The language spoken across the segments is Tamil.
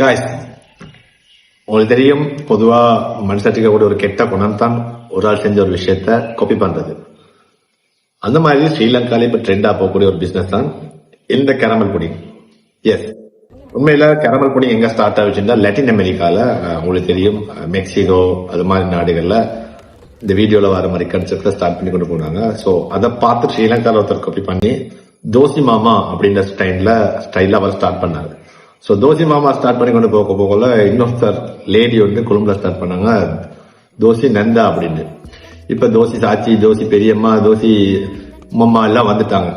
காய்ஸ், உங்களுக்கு தெரியும், பொதுவா மனுஷத்துக்கு கூட ஒரு கெட்ட குணம் தான் ஒரு ஆள் செஞ்ச ஒரு விஷயத்த காப்பி பண்றது. அந்த மாதிரி ஸ்ரீலங்கால இப்ப ட்ரெண்டா போகக்கூடிய ஒரு பிசினஸ் தான் இந்த கேரமல் புடிங். எஸ், உண்மையில கேரமல் புடிங் எங்க ஸ்டார்ட் ஆச்சுன்னா லட்டின் அமெரிக்கால, உங்களுக்கு தெரியும், மெக்சிகோ அது மாதிரி நாடுகள்ல இந்த வீடியோல வர மாதிரி கன்செப்ட்ல ஸ்டார்ட் பண்ணி கொண்டு போனாங்க. சோ அதை பார்த்து ஸ்ரீலங்கால ஒருத்தர் காப்பி பண்ணி தோசி மாமா அப்படின்ற ஸ்டைல்ல அவர் ஸ்டார்ட் பண்ணாரு. சோ தோசி மாமா ஸ்டார்ட் பண்ணி கொண்டு போகல இன்னொருத்தர் லேடி வந்து கொழும்புல ஸ்டார்ட் பண்ணாங்க தோசி நந்தா அப்படின்னு. இப்ப தோசி சாச்சி, தோசி பெரியம்மா, தோசி மம்மா எல்லாம் வந்துட்டாங்க.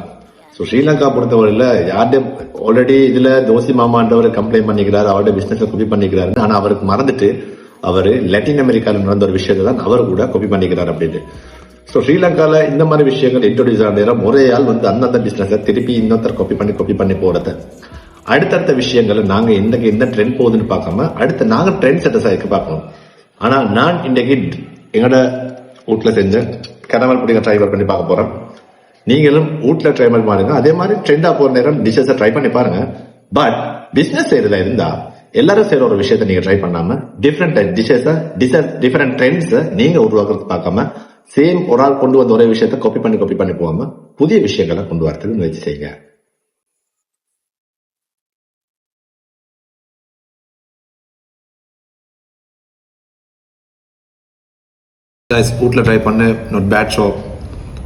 சோ ஸ்ரீலங்கா பொறுத்தவரையில யார்கிட்ட ஆல்ரெடி இதுல தோசி மாமான்றவர் கம்ப்ளைண்ட் பண்ணிக்கிறாரு, அவருடைய பிசினஸ் காப்பி பண்ணிக்கிறாரு. ஆனா அவருக்கு மறந்துட்டு அவரு லட்டின் அமெரிக்கால நடந்த ஒரு விஷயத்தை தான் அவர் கூட காப்பி பண்ணிக்கிறார் அப்படின்னு. சோ ஸ்ரீலங்கால இந்த மாதிரி விஷயங்கள் இன்ட்ரோடியூஸ் ஆன நேரம் ஒரே ஆள் வந்து அந்தந்த பிசினஸ் திருப்பி இன்னொருத்தர் காப்பி பண்ணி போறத, அடுத்தடுத்த விஷயங்களை நாங்க எந்த ட்ரெண்ட் போகுதுன்னு பார்க்காம அடுத்த நாங்க ட்ரெண்ட் செட்டஸ் ஆகிக்க பார்க்கணும். ஆனா நான் இன்றைக்கு எங்களோட வீட்டுல செஞ்ச கேரமல் புடிங்க ட்ரை பண்ணி பார்க்க போறேன். நீங்களும் வீட்டுல ட்ரை பண்ணி பாருங்க. அதே மாதிரி ட்ரெண்டா போற நேரம் டிஷஸை ட்ரை பண்ணி பாருங்க. பட் பிசினஸ் செய்யறதுல இருந்தா எல்லாரும் செய்யற ஒரு விஷயத்த நீங்க ட்ரை பண்ணாம டிஃப்ரெண்ட் டிஃப்ரெண்ட் ட்ரெண்ட்ஸ் நீங்க உருவாக்குறது பார்க்காம சேம் ஒரு ஆள் கொண்டு வந்த ஒரே விஷயத்த காப்பி பண்ணி போகாம புதிய விஷயங்களை கொண்டு வரதுக்கு முயற்சி செய்யுங்க. வீட்டில் ட்ரை பண்ண நாட் பேட் ஷோ.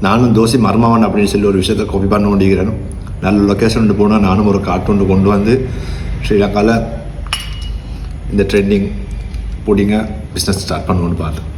நானும் தோசி மர்மாவன் அப்படின்னு சொல்லி ஒரு விஷயத்த காப்பி பண்ண வேண்டியிருக்கிறேன். நல்ல லொக்கேஷன் போனால் நானும் ஒரு கார்ட்டூன் கொண்டு வந்து ஸ்ரீலங்காவில் இந்த ட்ரெண்டிங் புடிங்க பிஸ்னஸ் ஸ்டார்ட் பண்ணுவோன்னு பார்த்தேன்.